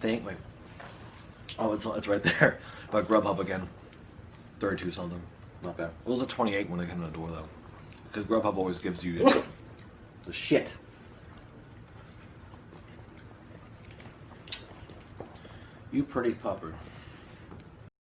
think, like, oh, it's right there. But Grubhub again, 32 something. Not bad. It was a 28 when they came to the door though, because Grubhub always gives you the shit. You pretty pupper.